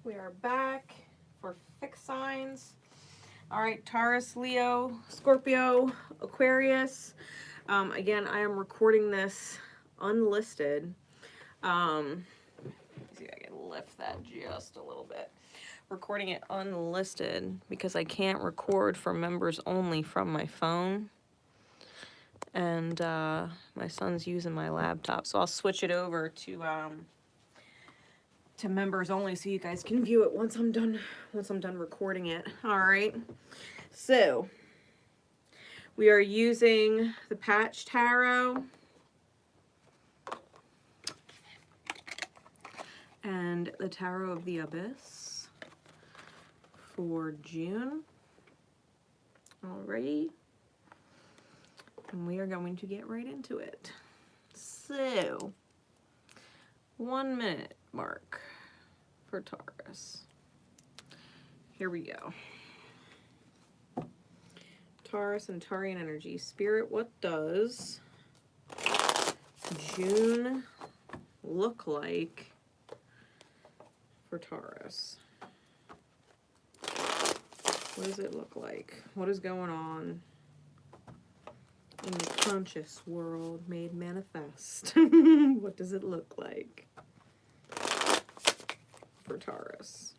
We are back for fixed signs. All right, Taurus, Leo, Scorpio, Aquarius. Again, I am recording this unlisted. Let's see if I can lift that just a little bit. Recording it unlisted because I can't record for members only from my phone. And my son's using my laptop, so I'll switch it over to members only so you guys can view it once I'm done recording it. All right, so we are using the patch tarot and the Tarot of the Abyss for June. Alrighty, and we are going to get right into it. So 1 minute mark for Taurus. Here we go. Taurus and Taurian energy. Spirit, what does June look like for Taurus? What does it look like? What is going on in the conscious world made manifest? What does it look like for Taurus?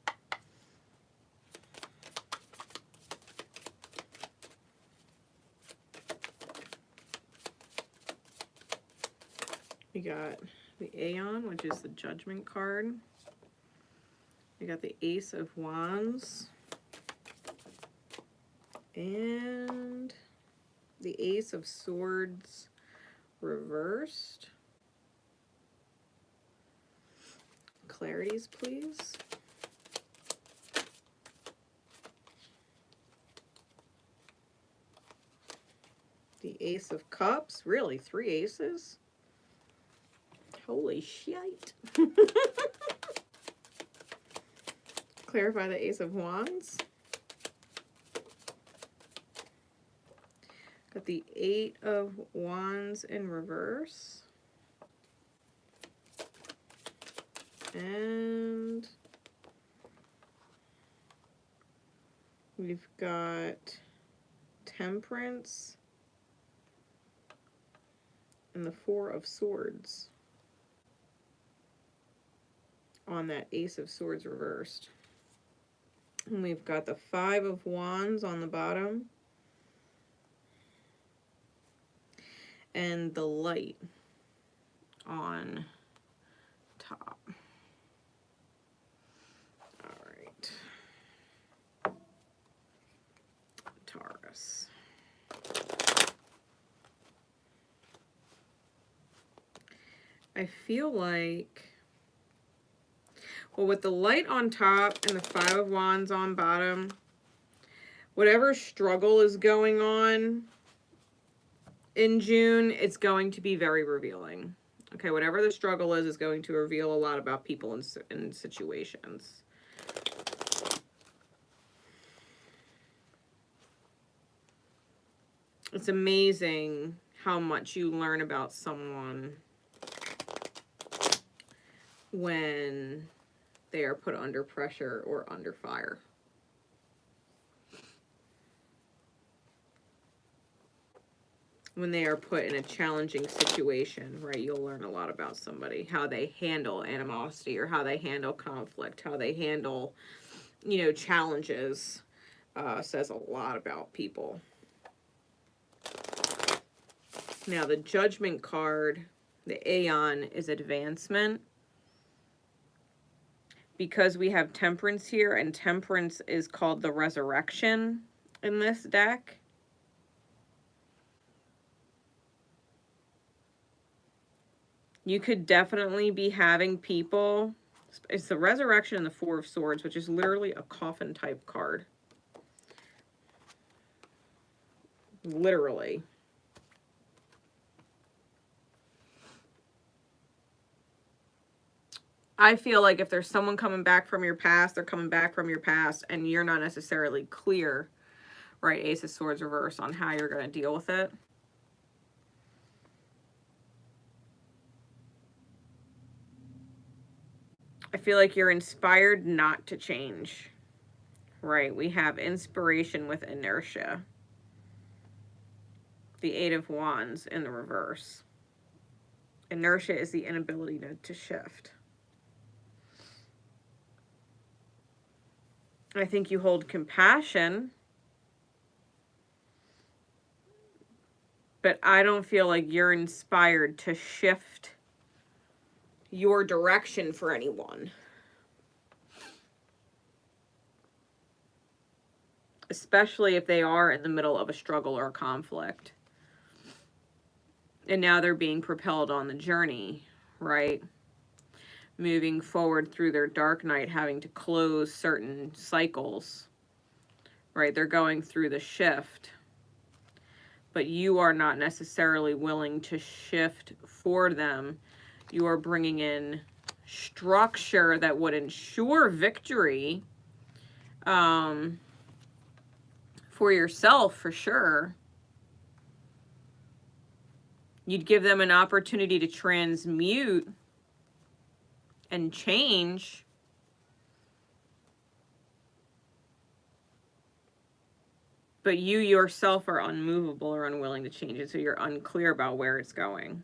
We got the Aeon, which is the Judgment card. We got the Ace of Wands. And the Ace of Swords reversed. Clarities, please. The Ace of Cups. Really? 3 aces? Holy shit. Clarify the Ace of Wands. Got the 8 of Wands in reverse. And we've got Temperance and the 4 of Swords on that Ace of Swords reversed. And we've got the 5 of Wands on the bottom. And the Light on top. All right. Taurus. I feel like, well, with the Light on top and the 5 of Wands on bottom, whatever struggle is going on in June, it's going to be very revealing. Okay, whatever the struggle is going to reveal a lot about people and situations. It's amazing how much you learn about someone when they are put under pressure or under fire. When they are put in a challenging situation, right, you'll learn a lot about somebody, how they handle animosity or how they handle conflict, how they handle, you know, challenges, says a lot about people. Now, the Judgment card, the Aeon, is advancement. Because we have Temperance here, and Temperance is called the Resurrection in this deck. You could definitely be having people, it's the Resurrection and the 4 of Swords, which is literally a coffin type card. Literally. I feel like if there's someone coming back from your past, they're coming back from your past, and you're not necessarily clear, right, Ace of Swords reverse, on how you're going to deal with it. I feel like you're inspired not to change. Right, we have inspiration with inertia. The Eight of Wands in the reverse. Inertia is the inability to shift. I think you hold compassion, but I don't feel like you're inspired to shift your direction for anyone. Especially if they are in the middle of a struggle or a conflict. And now they're being propelled on the journey, right? Moving forward through their dark night, having to close certain cycles, right? They're going through the shift. But you are not necessarily willing to shift for them. You are bringing in structure that would ensure victory for yourself, for sure. You'd give them an opportunity to transmute and change. But you yourself are unmovable or unwilling to change it, so you're unclear about where it's going.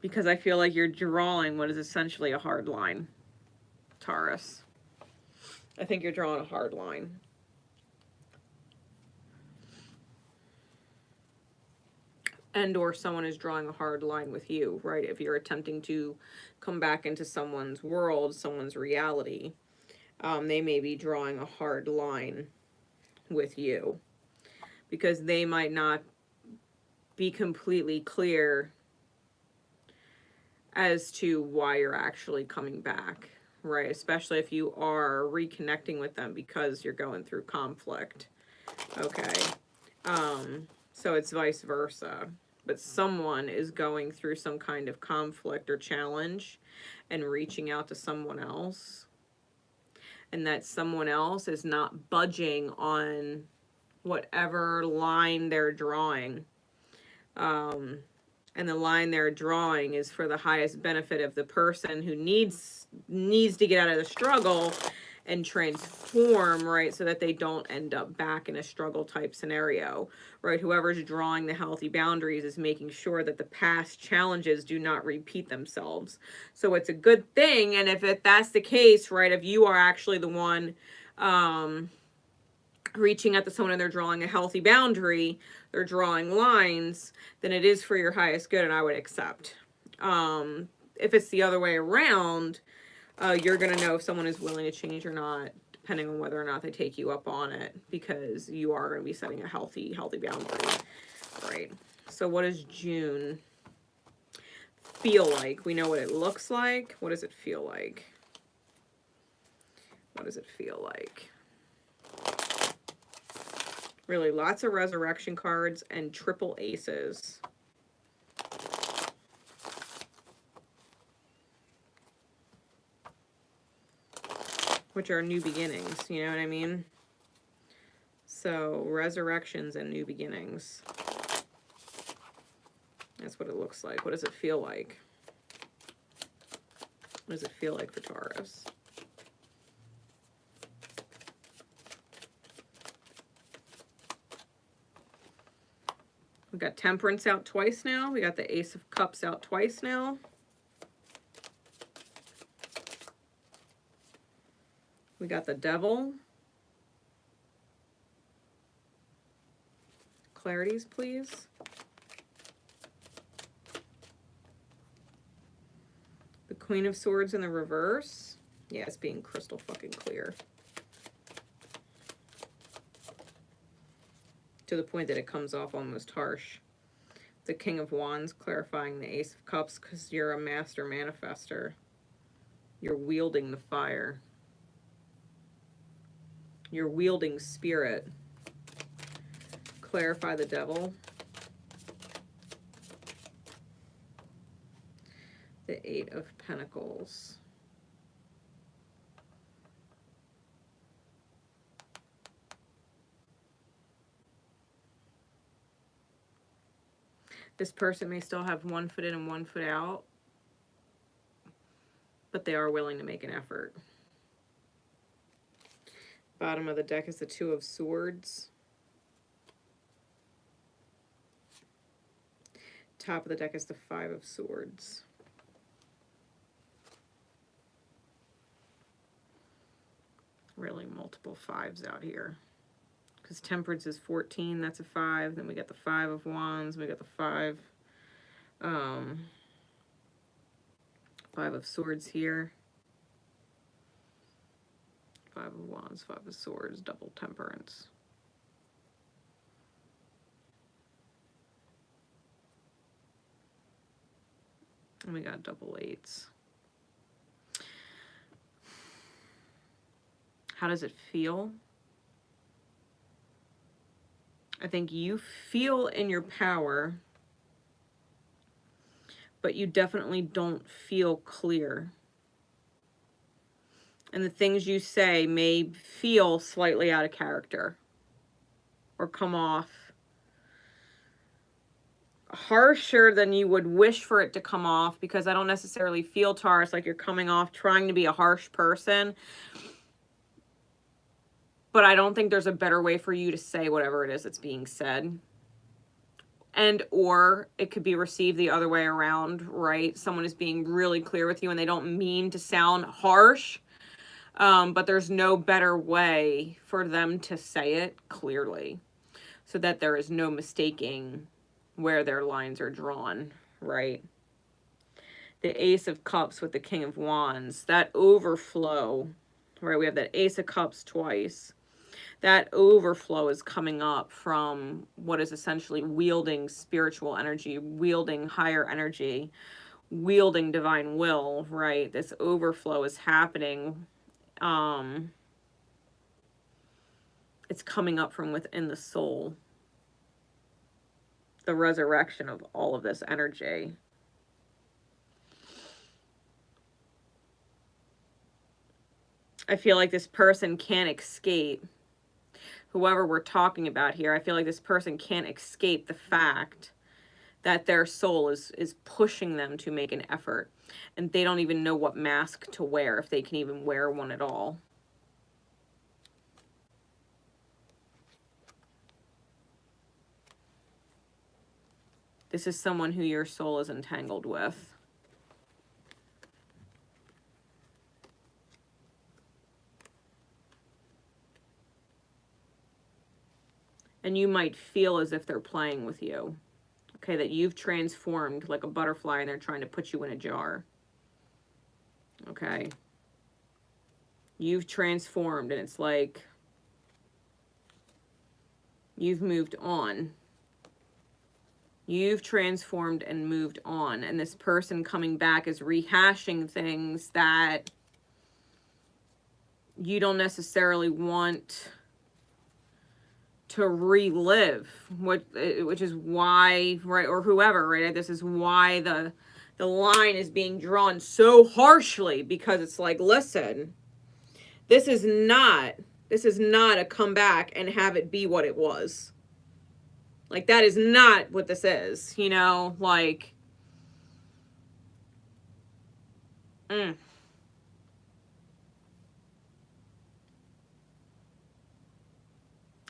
Because I feel like you're drawing what is essentially a hard line, Taurus. I think you're drawing a hard line. And or someone is drawing a hard line with you, right? If you're attempting to come back into someone's world, someone's reality, they may be drawing a hard line with you. Because they might not be completely clear as to why you're actually coming back, right? Especially if you are reconnecting with them because you're going through conflict. Okay. So it's vice versa. But someone is going through some kind of conflict or challenge and reaching out to someone else. And that someone else is not budging on whatever line they're drawing. And the line they're drawing is for the highest benefit of the person who needs to get out of the struggle and transform, right, so that they don't end up back in a struggle type scenario, right? Whoever's drawing the healthy boundaries is making sure that the past challenges do not repeat themselves. So it's a good thing, and if that's the case, right, if you are actually the one reaching out to someone and they're drawing a healthy boundary, they're drawing lines, then it is for your highest good, and I would accept. If it's the other way around, you're going to know if someone is willing to change or not, depending on whether or not they take you up on it, because you are going to be setting a healthy boundary, right? So what does June feel like? We know what it looks like. What does it feel like? What does it feel like? Really, lots of resurrection cards and triple aces. Which are new beginnings, you know what I mean? So, resurrections and new beginnings. That's what it looks like. What does it feel like? What does it feel like for Taurus? We got Temperance out twice now. We got the Ace of Cups out twice now. We got the Devil. Clarities, please. The Queen of Swords in the reverse. Yeah, it's being crystal fucking clear. To the point that it comes off almost harsh. The King of Wands clarifying the Ace of Cups because you're a master manifester. You're wielding the fire. You're wielding spirit. Clarify the Devil. The Eight of Pentacles. This person may still have one foot in and one foot out but they are willing to make an effort. Bottom of the deck is the Two of Swords. Top of the deck is the Five of Swords. Really multiple fives out here. Because Temperance is 14, that's a 5. Then we got the 5 of Wands, we got the 5 of Swords here. 5 of Wands, 5 of Swords, double Temperance. And we got double 8s. How does it feel? I think you feel in your power, but you definitely don't feel clear. And the things you say may feel slightly out of character or come off harsher than you would wish for it to come off, because I don't necessarily feel, Taurus, like you're coming off trying to be a harsh person. But I don't think there's a better way for you to say whatever it is that's being said. And or it could be received the other way around, right? Someone is being really clear with you and they don't mean to sound harsh, but there's no better way for them to say it clearly so that there is no mistaking where their lines are drawn, right? The Ace of Cups with the King of Wands, that overflow, right? We have that Ace of Cups twice. That overflow is coming up from what is essentially wielding spiritual energy, wielding higher energy, wielding divine will, right? This overflow is happening. It's coming up from within the soul. The resurrection of all of this energy. I feel like this person can't escape. Whoever we're talking about here, I feel like this person can't escape the fact that their soul is pushing them to make an effort. And they don't even know what mask to wear, if they can even wear one at all. This is someone who your soul is entangled with. And you might feel as if they're playing with you. Okay, that you've transformed like a butterfly and they're trying to put you in a jar. Okay. You've transformed and it's like you've moved on. You've transformed and moved on. And this person coming back is rehashing things that you don't necessarily want to relive, which is why, right, or whoever, right, this is why the line is being drawn so harshly, because it's like, listen, this is not a come back and have it be what it was. Like, that is not what this is, you know, like,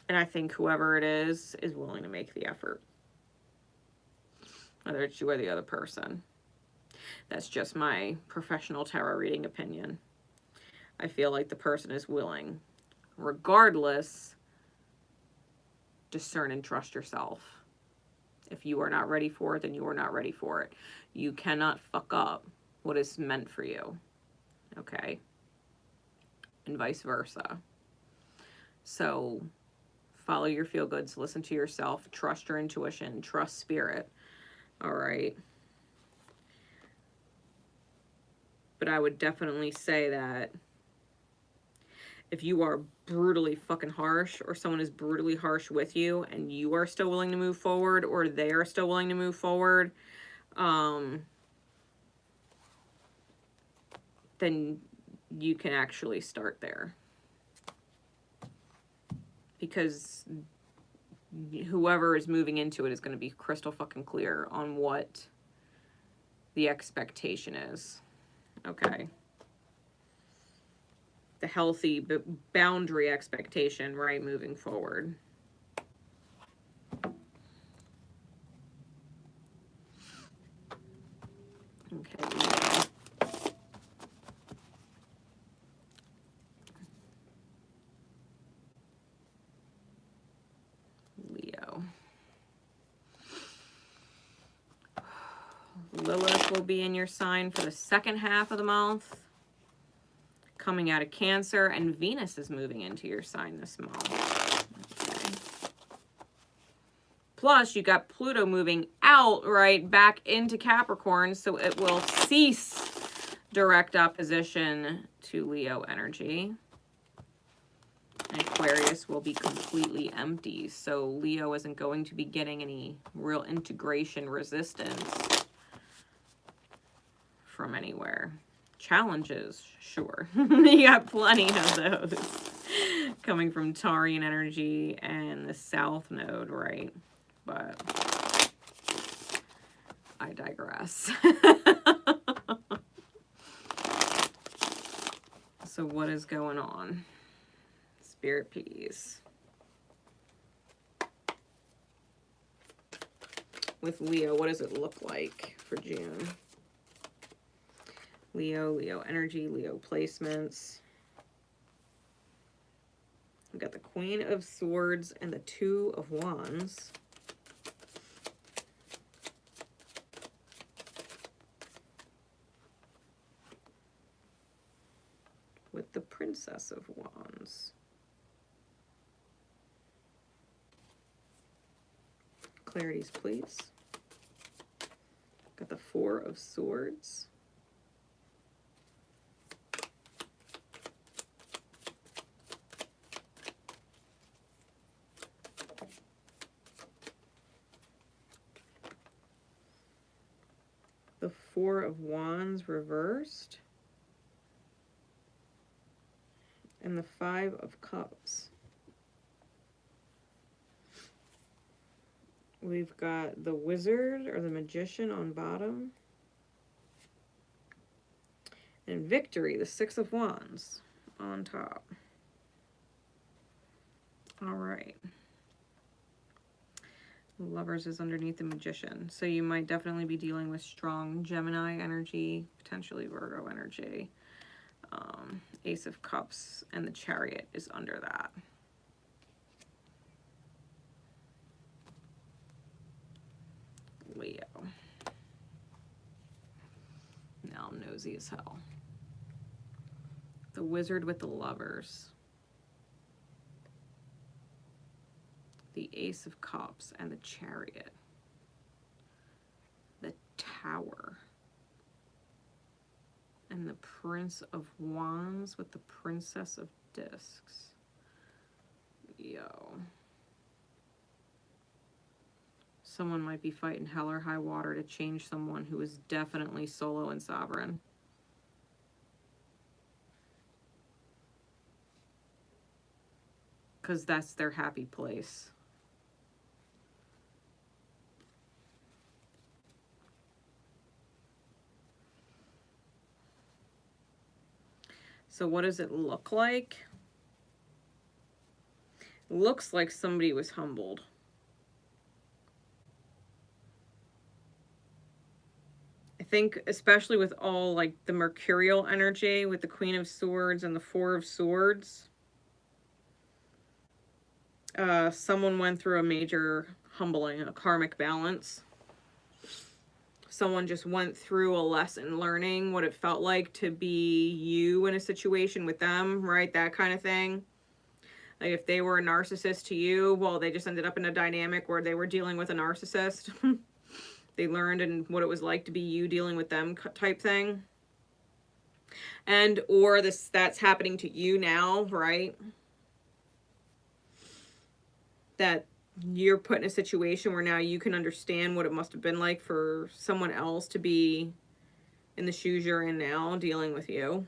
And I think whoever it is willing to make the effort. Whether it's you or the other person. That's just my professional tarot reading opinion. I feel like the person is willing. Regardless, discern and trust yourself. If you are not ready for it, then you are not ready for it. You cannot fuck up what is meant for you. Okay? And vice versa. So follow your feel-goods, listen to yourself, trust your intuition, trust spirit. All right? But I would definitely say that if you are brutally fucking harsh, or someone is brutally harsh with you, and you are still willing to move forward, or they are still willing to move forward, then you can actually start there. Because whoever is moving into it is going to be crystal fucking clear on what the expectation is. Okay. the healthy boundary expectation, right, moving forward. Okay. Leo. Lilith will be in your sign for the second half of the month, coming out of Cancer, and Venus is moving into your sign this month. Okay. Plus, you got Pluto moving out, right, back into Capricorn, so it will cease direct opposition to Leo energy. And Aquarius will be completely empty, so Leo isn't going to be getting any real integration resistance from anywhere. Challenges, sure. You got plenty of those coming from Taurian energy and the South Node, right? But I digress. So what is going on? Spirit, please. With Leo, what does it look like for June? Leo energy, Leo placements. We've got the Queen of Swords and the Two of Wands. With the Princess of Wands. Clarities, please. Got the Four of Swords. The Four of Wands reversed. And the Five of Cups. We've got the Wizard or the Magician on bottom. And Victory, the Six of Wands, on top. All right. Lovers is underneath the Magician. So you might definitely be dealing with strong Gemini energy, potentially Virgo energy. Ace of Cups and the Chariot is under that. Leo. Now I'm nosy as hell. The Wizard with the Lovers. The Ace of Cups and the Chariot. The Tower. And the Prince of Wands with the Princess of Discs. Yo. Someone might be fighting hell or high water to change someone who is definitely solo and sovereign. Because that's their happy place. So what does it look like? Looks like somebody was humbled. I think especially with all like the mercurial energy with the Queen of Swords and the Four of Swords. Someone went through a major humbling, a karmic balance. Someone just went through a lesson learning what it felt like to be you in a situation with them, right? That kind of thing. Like if they were a narcissist to you, well, they just ended up in a dynamic where they were dealing with a narcissist. They learned and what it was like to be you dealing with them type thing. And or that's happening to you now, right? That you're put in a situation where now you can understand what it must have been like for someone else to be in the shoes you're in now, dealing with you.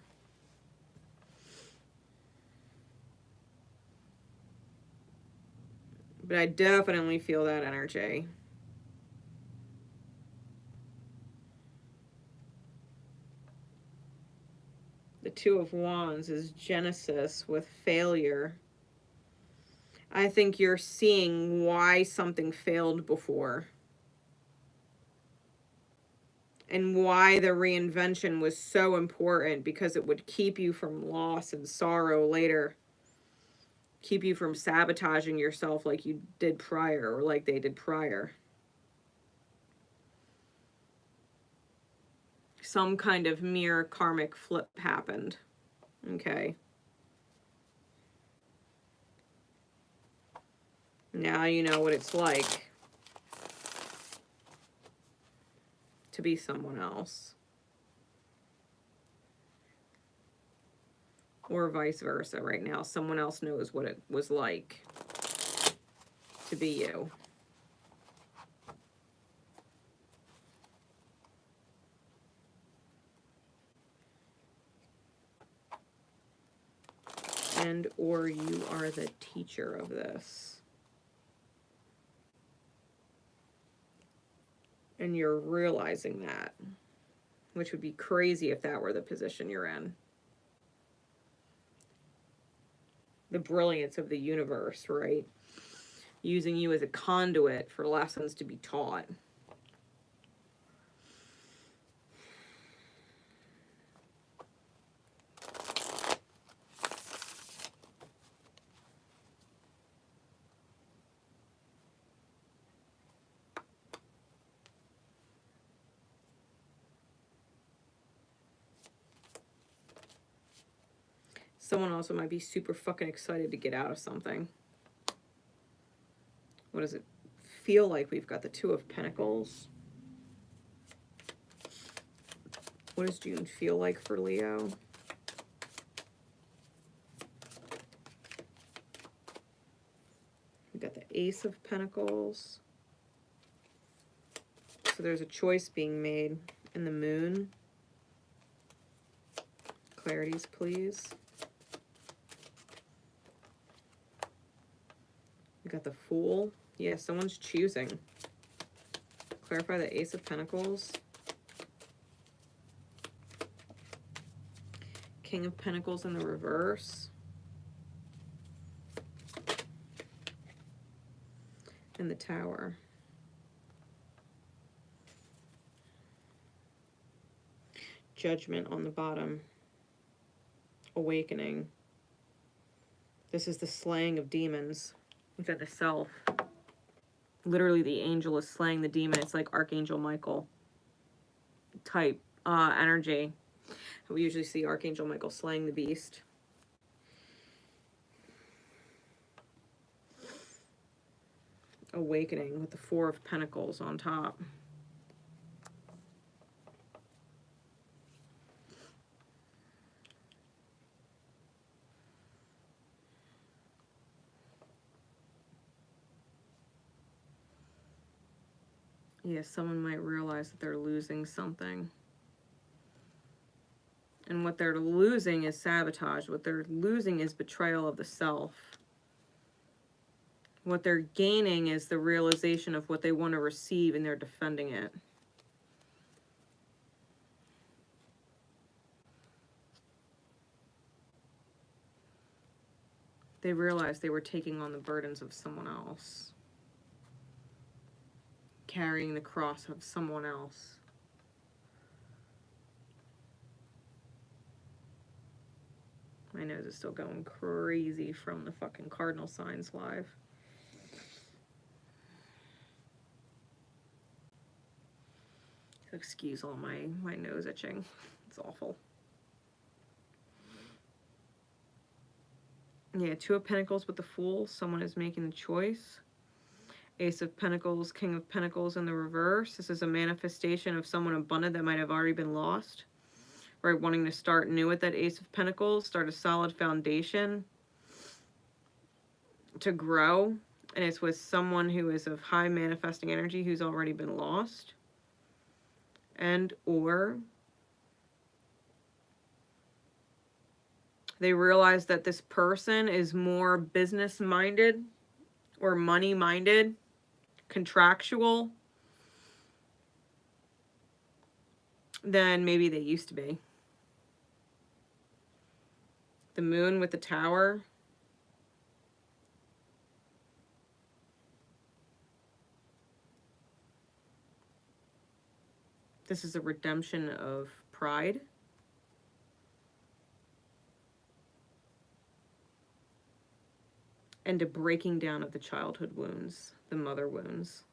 But I definitely feel that energy. The Two of Wands is Genesis with failure. I think you're seeing why something failed before. And why the reinvention was so important, because it would keep you from loss and sorrow later. Keep you from sabotaging yourself like you did prior, or like they did prior. Some kind of mirror karmic flip happened. Okay. Now you know what it's like to be someone else. Or vice versa. Right now, someone else knows what it was like to be you. And or you are the teacher of this. And you're realizing that, which would be crazy if that were the position you're in. The brilliance of the universe, right? Using you as a conduit for lessons to be taught. Someone also might be super fucking excited to get out of something. What does it feel like? We've got the Two of Pentacles. What does June feel like for Leo? We've got the Ace of Pentacles. So there's a choice being made in the Moon. Clarities, please. We got the Fool. Yeah, someone's choosing. Clarify the Ace of Pentacles. King of Pentacles in the reverse. And the Tower. Judgment on the bottom. Awakening. This is the slaying of demons within the self. Literally, the angel is slaying the demon. It's like Archangel Michael type energy. We usually see Archangel Michael slaying the beast. Awakening with the Four of Pentacles on top. Yeah, someone might realize that they're losing something. And what they're losing is sabotage. What they're losing is betrayal of the self. What they're gaining is the realization of what they want to receive, and they're defending it. They realized they were taking on the burdens of someone else. Carrying the cross of someone else. My nose is still going crazy from the fucking cardinal signs live. Excuse all my nose itching. It's awful. Yeah, Two of Pentacles with the Fool. Someone is making the choice. Ace of Pentacles, King of Pentacles in the reverse. This is a manifestation of someone abundant that might have already been lost. Right, wanting to start new with that Ace of Pentacles. Start a solid foundation to grow. And it's with someone who is of high manifesting energy who's already been lost. And or they realize that this person is more business minded or money minded, contractual than maybe they used to be. The moon with the tower. This is a redemption of pride. And a breaking down of the childhood wounds, the mother wounds.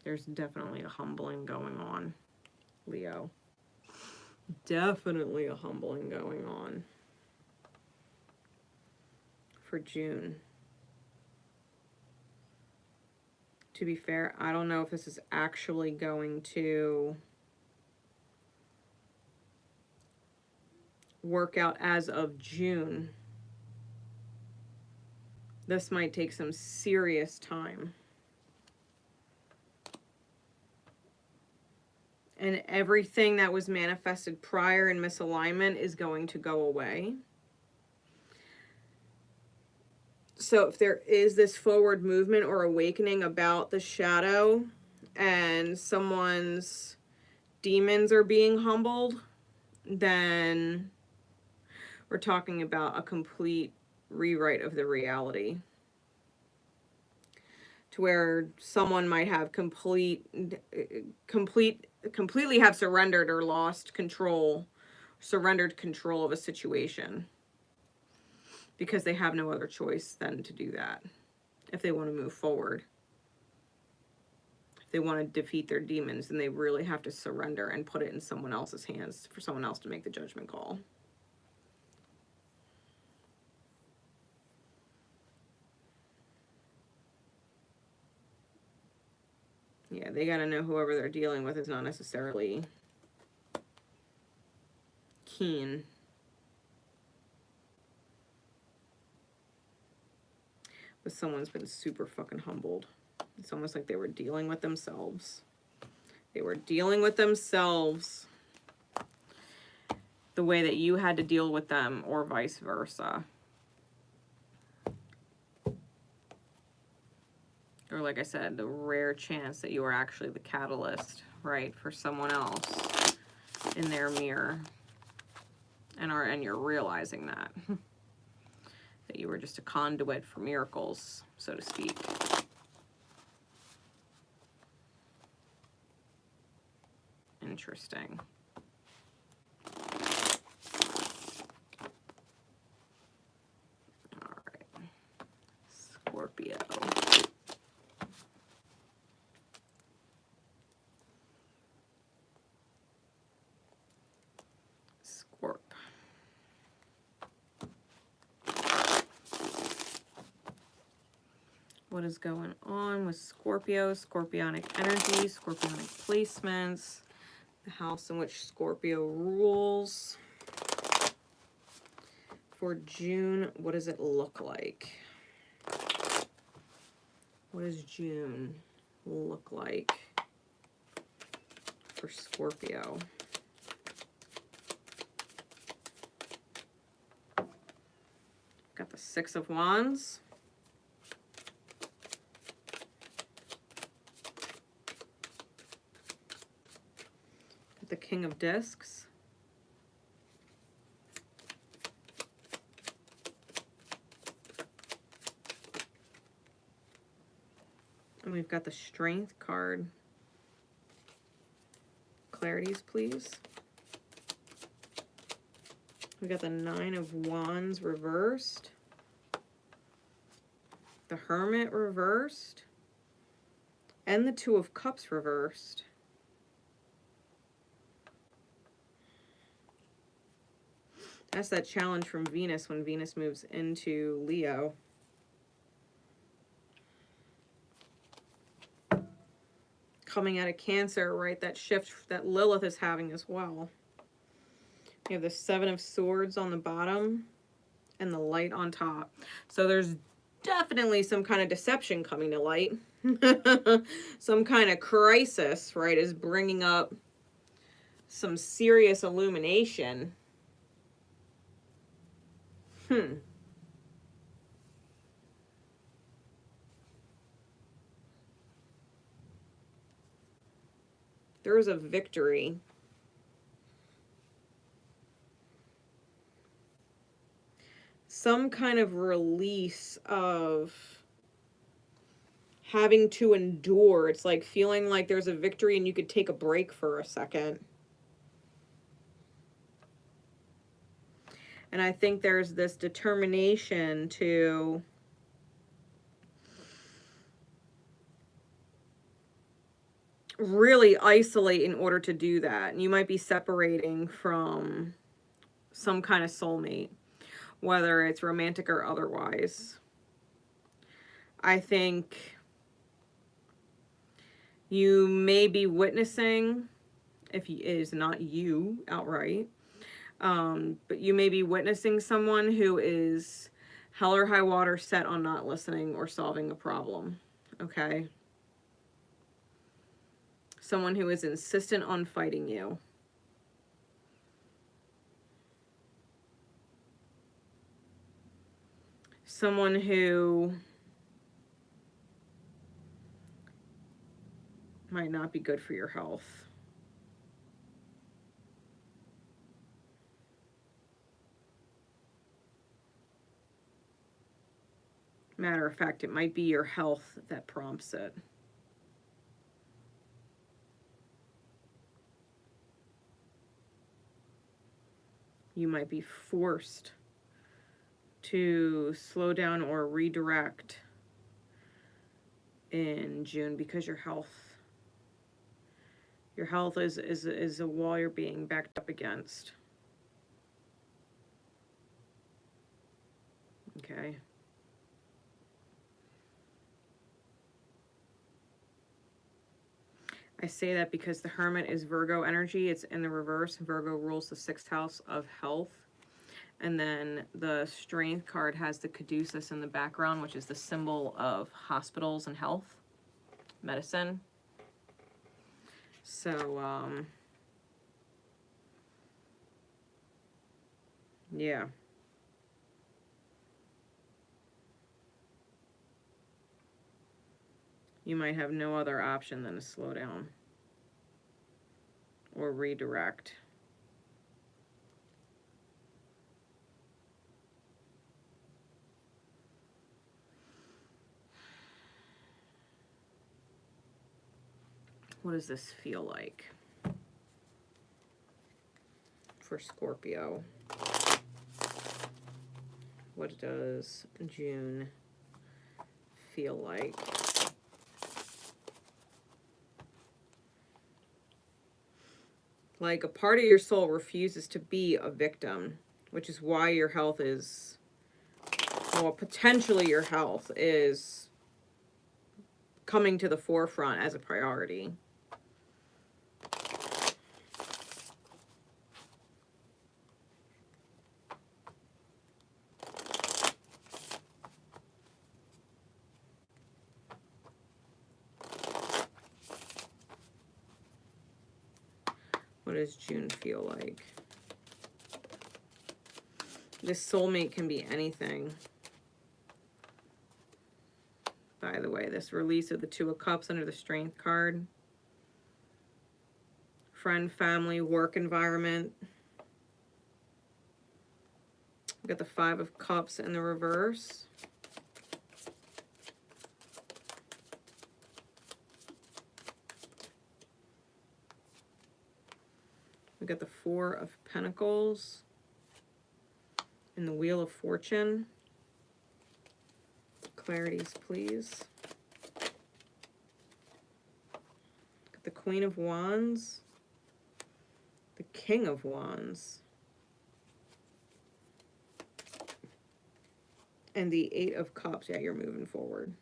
There's definitely a humbling going on, Leo. Definitely a humbling going on for June. To be fair, I don't know if this is actually going to work out as of June. This might take some serious time. And everything that was manifested prior in misalignment is going to go away. So if there is this forward movement or awakening about the shadow and someone's demons are being humbled, then we're talking about a complete rewrite of the reality. To where someone might have completely have surrendered or lost control, surrendered control of a situation. Because they have no other choice than to do that. If they want to move forward. If they want to defeat their demons, then they really have to surrender and put it in someone else's hands for someone else to make the judgment call. Yeah, they got to know whoever they're dealing with is not necessarily keen. But someone's been super fucking humbled. It's almost like they were dealing with themselves. They were dealing with themselves the way that you had to deal with them, or vice versa. Or like I said, the rare chance that you are actually the catalyst, right, for someone else in their mirror. And you're realizing that. That you were just a conduit for miracles, so to speak. Interesting. All right. Scorpio. Scorp. What is going on with Scorpio? Scorpionic energy, Scorpionic placements, the house in which Scorpio rules. For June, what does it look like? What does June look like for Scorpio? Got the Six of Wands. Got the King of Discs. And we've got the Strength card. Clarities, please. We got the Nine of Wands reversed. The Hermit reversed. And the Two of Cups reversed. That's that challenge from Venus when Venus moves into Leo. Coming out of Cancer, right? That shift that Lilith is having as well. You have the Seven of Swords on the bottom and the Light on top. So there's definitely some kind of deception coming to light. Some kind of crisis, right, is bringing up some serious illumination. There is a victory. Some kind of release of having to endure. It's like feeling like there's a victory and you could take a break for a second. And I think there's this determination to really isolate in order to do that. And you might be separating from some kind of soulmate, whether it's romantic or otherwise. I think you may be witnessing, if it is not you outright, but you may be witnessing someone who is hell or high water set on not listening or solving a problem, okay? Someone who is insistent on fighting you. Someone who might not be good for your health. Matter of fact, it might be your health that prompts it. You might be forced to slow down or redirect in June because your health is a wall you're being backed up against. Okay. I say that because the Hermit is Virgo energy. It's in the reverse. Virgo rules the 6th house of health. And then the Strength card has the caduceus in the background, which is the symbol of hospitals and health, medicine. So, yeah. You might have no other option than to slow down or redirect. What does this feel like for Scorpio? What does June feel like? Like a part of your soul refuses to be a victim, which is why your health is, well, potentially your health is coming to the forefront as a priority. What does June feel like? This soulmate can be anything. By the way, this release of the 2 of Cups under the Strength card. Friend, family, work environment. We got the 5 of Cups in the reverse. We got the 4 of Pentacles and the Wheel of Fortune. Clarities, please. Got the Queen of Wands, the King of Wands, and the 8 of Cups. Yeah, you're moving forward.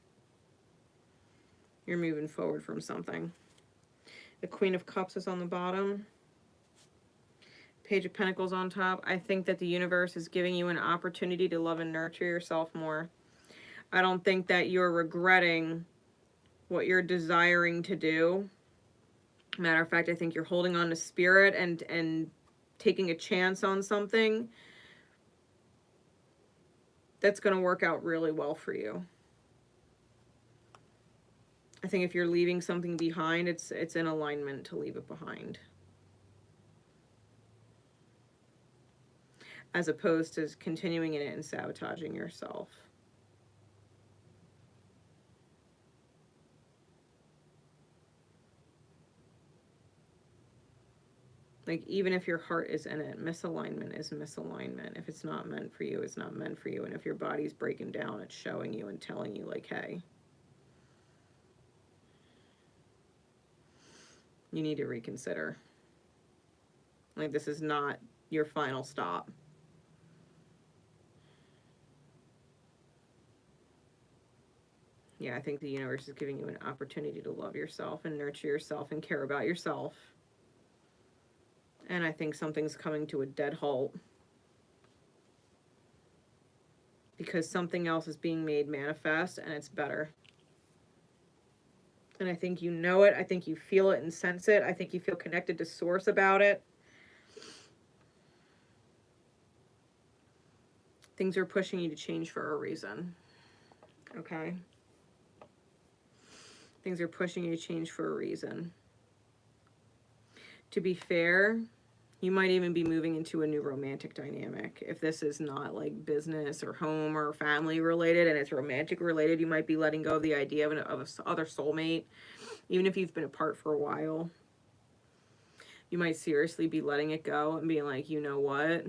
You're moving forward from something. The Queen of Cups is on the bottom. Page of Pentacles on top. I think that the universe is giving you an opportunity to love and nurture yourself more. I don't think that you're regretting what you're desiring to do. Matter of fact, I think you're holding on to spirit and taking a chance on something that's going to work out really well for you. I think if you're leaving something behind, it's in alignment to leave it behind. As opposed to continuing in it and sabotaging yourself. Like, even if your heart is in it, misalignment is misalignment. If it's not meant for you, it's not meant for you. And if your body's breaking down, it's showing you and telling you, like, hey, you need to reconsider. Like, this is not your final stop. Yeah, I think the universe is giving you an opportunity to love yourself and nurture yourself and care about yourself. And I think something's coming to a dead halt because something else is being made manifest and it's better. And I think you know it. I think you feel it and sense it. I think you feel connected to source about it. Things are pushing you to change for a reason. Okay? Things are pushing you to change for a reason. To be fair, you might even be moving into a new romantic dynamic. If this is not like business or home or family related and it's romantic related, you might be letting go of the idea of an other soulmate. Even if you've been apart for a while, you might seriously be letting it go and being like, you know what?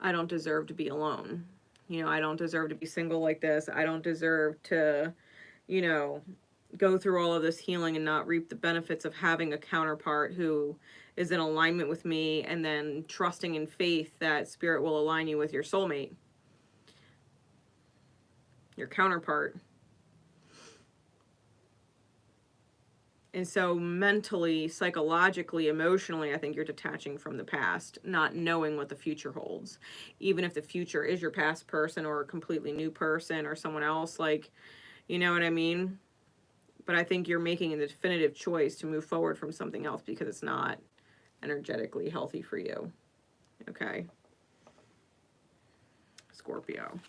I don't deserve to be alone. You know, I don't deserve to be single like this. I don't deserve to, you know, go through all of this healing and not reap the benefits of having a counterpart who is in alignment with me, and then trusting in faith that spirit will align you with your soulmate, your counterpart. And so mentally, psychologically, emotionally, I think you're detaching from the past, not knowing what the future holds. Even if the future is your past person or a completely new person or someone else, like, you know what I mean? But I think you're making a definitive choice to move forward from something else because it's not energetically healthy for you. Okay? Scorpio.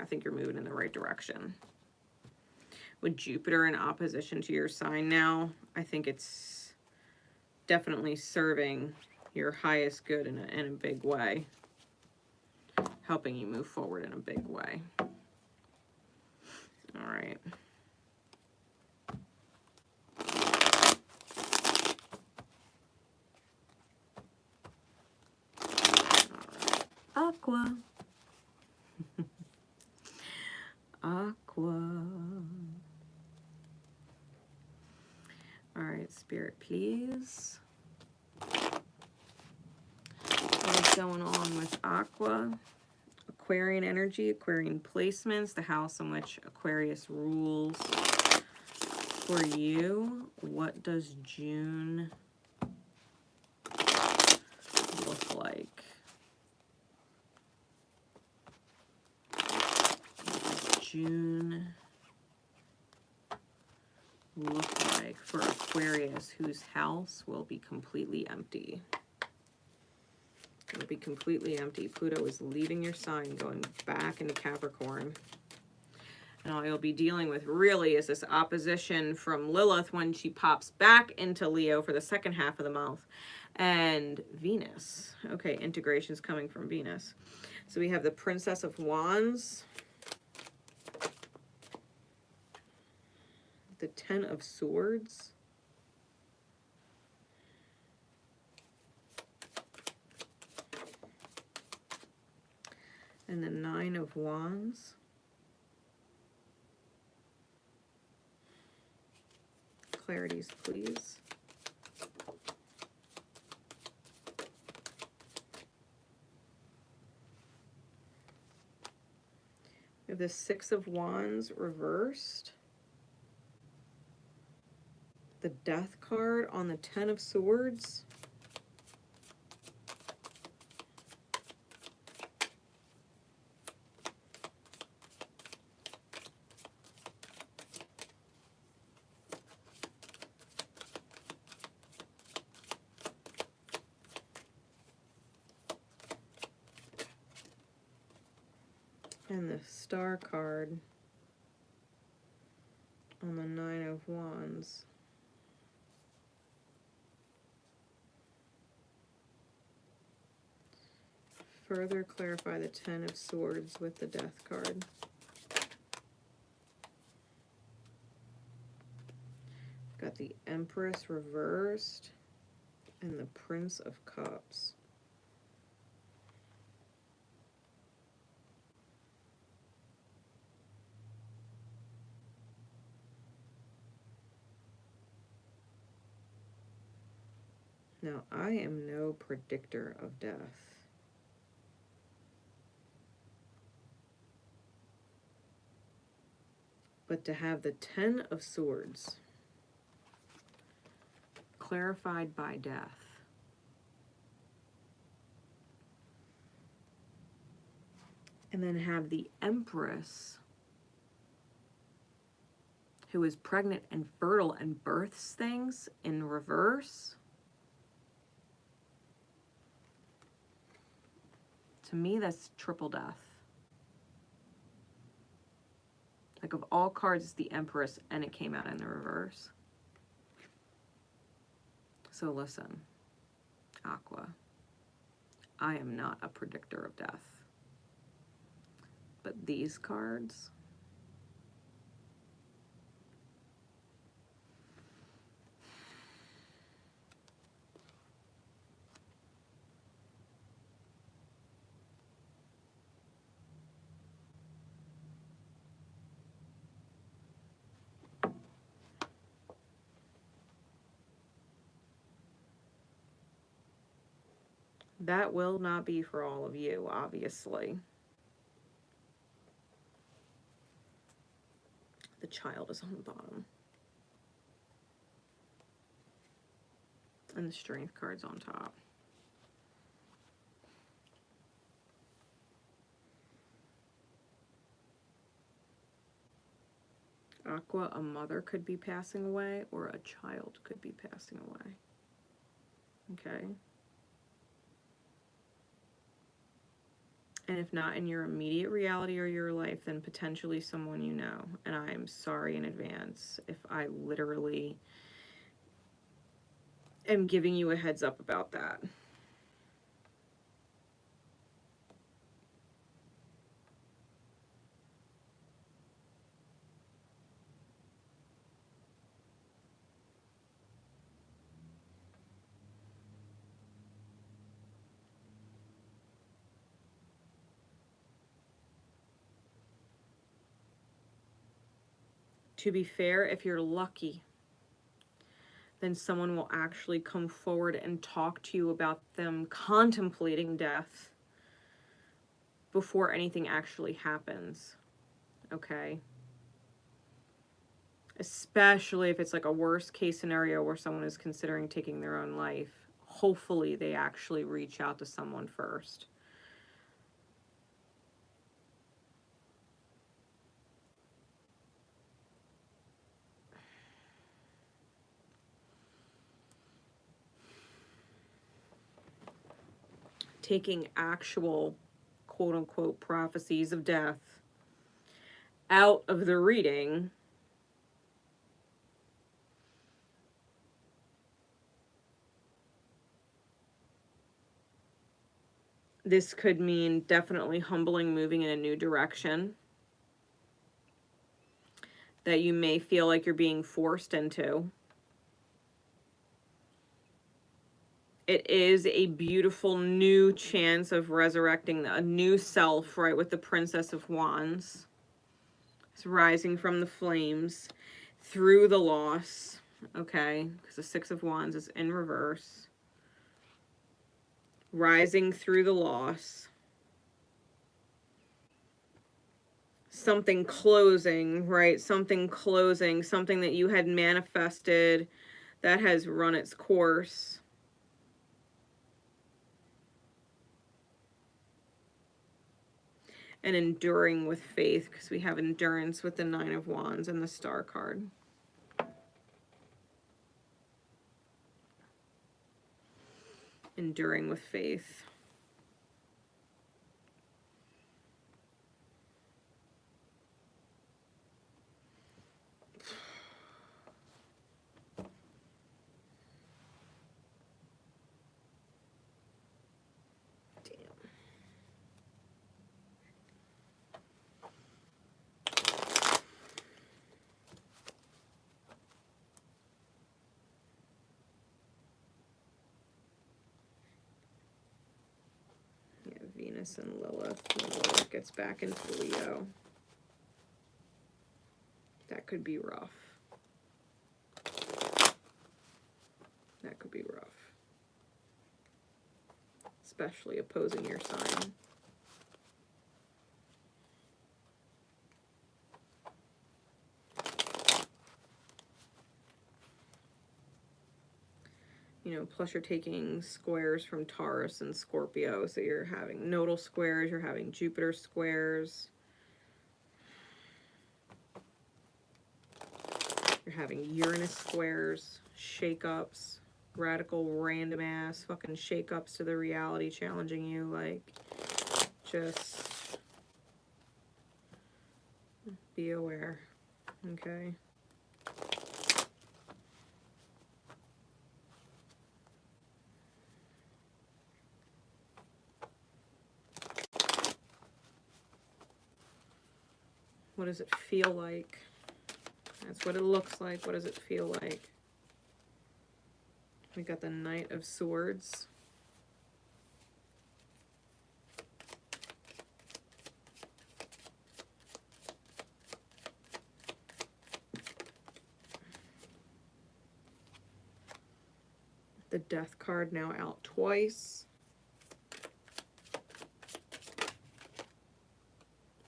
I think you're moving in the right direction. With Jupiter in opposition to your sign now, I think it's definitely serving your highest good in a big way. Helping you move forward in a big way. All right. Aqua. Aqua. All right, Spirit, please. What is going on with Aqua? Aquarian energy, Aquarian placements, the house in which Aquarius rules. For you, what does June look like? June look like for Aquarius, whose house will be completely empty? It will be completely empty. Pluto is leaving your sign, going back into Capricorn. And all you'll be dealing with really is this opposition from Lilith when she pops back into Leo for the second half of the month. And Venus. Okay, integration's coming from Venus. So we have the Princess of Wands. The Ten of Swords. And the Nine of Wands. Clarities, please. We have the Six of Wands reversed. The Death card on the Ten of Swords. And the Star card on the Nine of Wands. Further clarify the Ten of Swords with the Death card. Got the Empress reversed and the Prince of Cups. Now, I am no predictor of death. But to have the Ten of Swords clarified by death, and then have the Empress, who is pregnant and fertile and births things, in reverse. To me, that's triple death. Like, of all cards, it's the Empress, and it came out in the reverse. So listen, Aqua, I am not a predictor of death. But these cards, that will not be for all of you, obviously. The Child is on the bottom. And the Strength card's on top. Aqua, a mother could be passing away, or a child could be passing away. Okay? And if not in your immediate reality or your life, then potentially someone you know. And I'm sorry in advance if I literally am giving you a heads up about that. To be fair, if you're lucky, then someone will actually come forward and talk to you about them contemplating death before anything actually happens. Okay? Especially if it's like a worst case scenario where someone is considering taking their own life. Hopefully they actually reach out to someone first. Taking actual quote-unquote prophecies of death out of the reading this could mean definitely humbling, moving in a new direction that you may feel like you're being forced into. It is a beautiful new chance of resurrecting a new self, right, with the Princess of Wands. It's rising from the flames through the loss, okay, because the Six of Wands is in reverse. Rising through the loss. Something closing, right, something closing, something that you had manifested that has run its course. And enduring with faith, because we have endurance with the Nine of Wands and the Star card. Enduring with faith. Venus and Lilith. When Lilith gets back into Leo. That could be rough. That could be rough. Especially opposing your sign. You know, plus you're taking squares from Taurus and Scorpio, so you're having nodal squares, you're having Jupiter squares. You're having Uranus squares, shakeups, radical random ass fucking shakeups to the reality challenging you, like, just be aware, okay? What does it feel like? That's what it looks like. What does it feel like? We got the Knight of Swords. The Death card now out twice.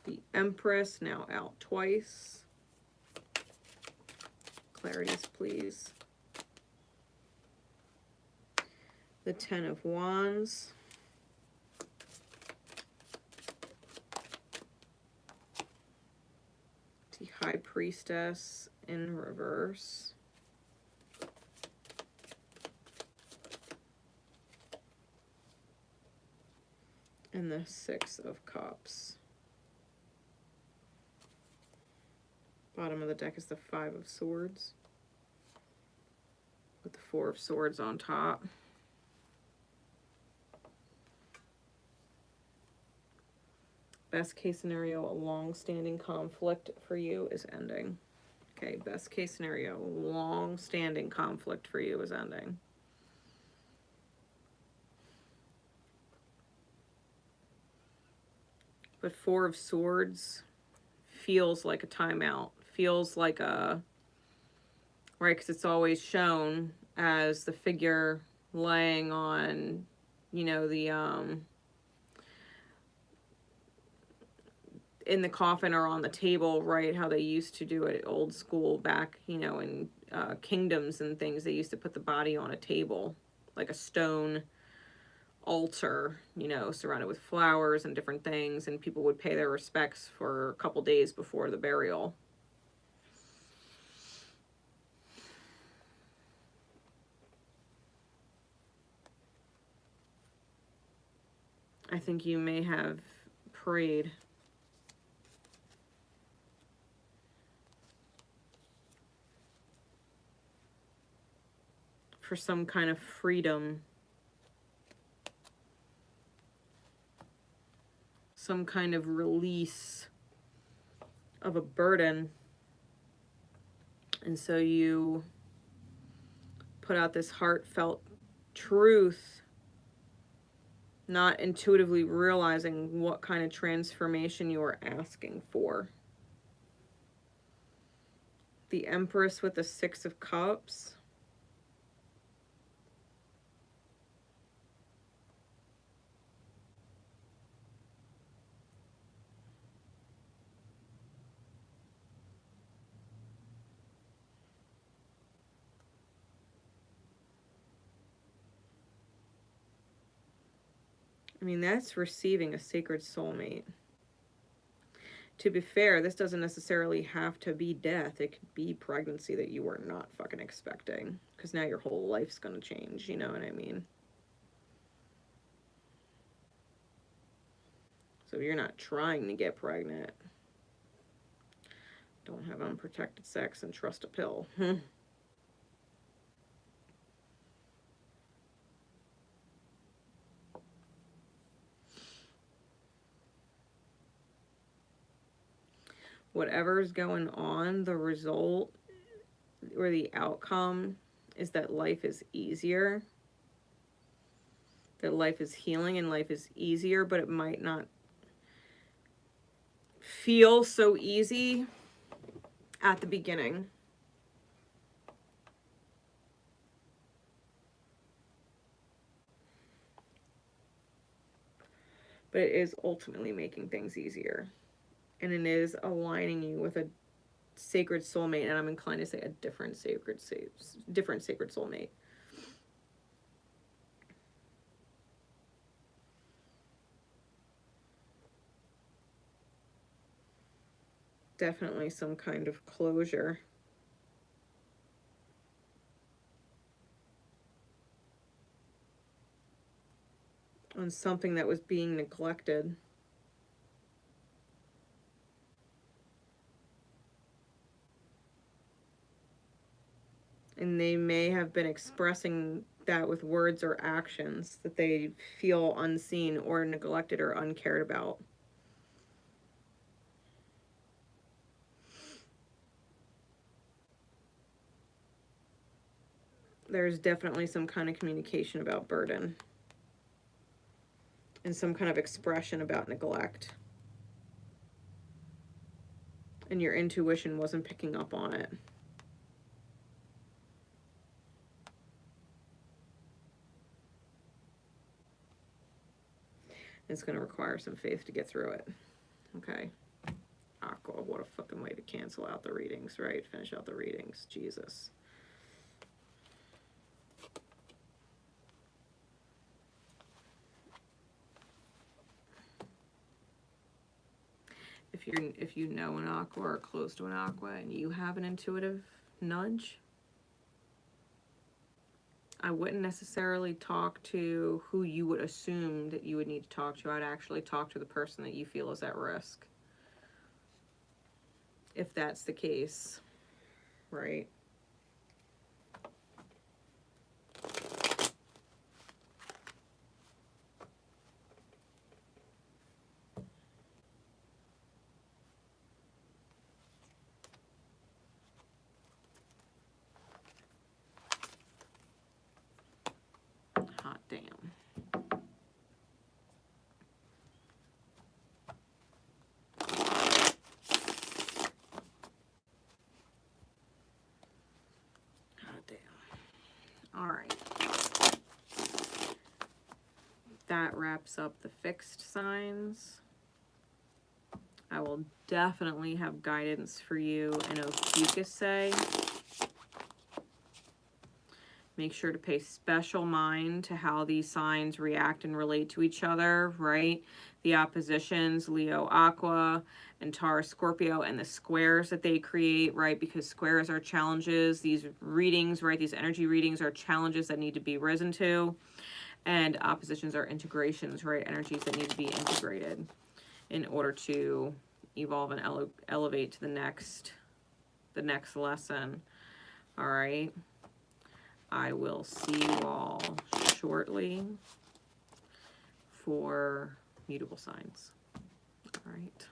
The Empress now out twice. Clarities, please. The Ten of Wands. The High Priestess in reverse. And the Six of Cups. Bottom of the deck is the Five of Swords, with the Four of Swords on top. Best case scenario, a long-standing conflict for you is ending. Okay, best case scenario, long-standing conflict for you is ending. But Four of Swords feels like a timeout. Feels like a, right, because it's always shown as the figure laying on, you know, the, in the coffin or on the table, right, how they used to do it old school back, you know, in kingdoms and things. They used to put the body on a table, like a stone altar, you know, surrounded with flowers and different things, and people would pay their respects for a couple days before the burial. I think you may have prayed for some kind of freedom, some kind of release of a burden. And so you put out this heartfelt truth, not intuitively realizing what kind of transformation you are asking for. The Empress with the Six of Cups. I mean, that's receiving a sacred soulmate. To be fair, this doesn't necessarily have to be death. It could be pregnancy that you were not fucking expecting. Because now your whole life's going to change, you know what I mean? So you're not trying to get pregnant. Don't have unprotected sex and trust a pill. Whatever's going on, the result or the outcome is that life is easier. that life is healing and life is easier, but it might not feel so easy at the beginning. But it is ultimately making things easier. And it is aligning you with a sacred soulmate. And I'm inclined to say a different sacred soulmate. Definitely some kind of closure. On something that was being neglected. And they may have been expressing that with words or actions, that they feel unseen or neglected or uncared about. There's definitely some kind of communication about burden. And some kind of expression about neglect. And your intuition wasn't picking up on it. It's going to require some faith to get through it. Okay. Aqua, what a fucking way to cancel out the readings, right? Finish out the readings. Jesus. If you know an Aqua or close to an Aqua and you have an intuitive nudge, I wouldn't necessarily talk to who you would assume that you would need to talk to. I'd actually talk to the person that you feel is at risk. If that's the case, right? Hot damn. All right. That wraps up the fixed signs. I will definitely have guidance for you in 𝙥𝙧𝙨𝙩. Make sure to pay special mind to how these signs react and relate to each other, right? The oppositions, Leo Aqua and Taurus Scorpio, and the squares that they create, right? Because squares are challenges. These readings, right? These energy readings are challenges that need to be risen to. And oppositions are integrations, right? Energies that need to be integrated in order to evolve and elevate to the next lesson. All right. I will see you all shortly for mutable signs. All right.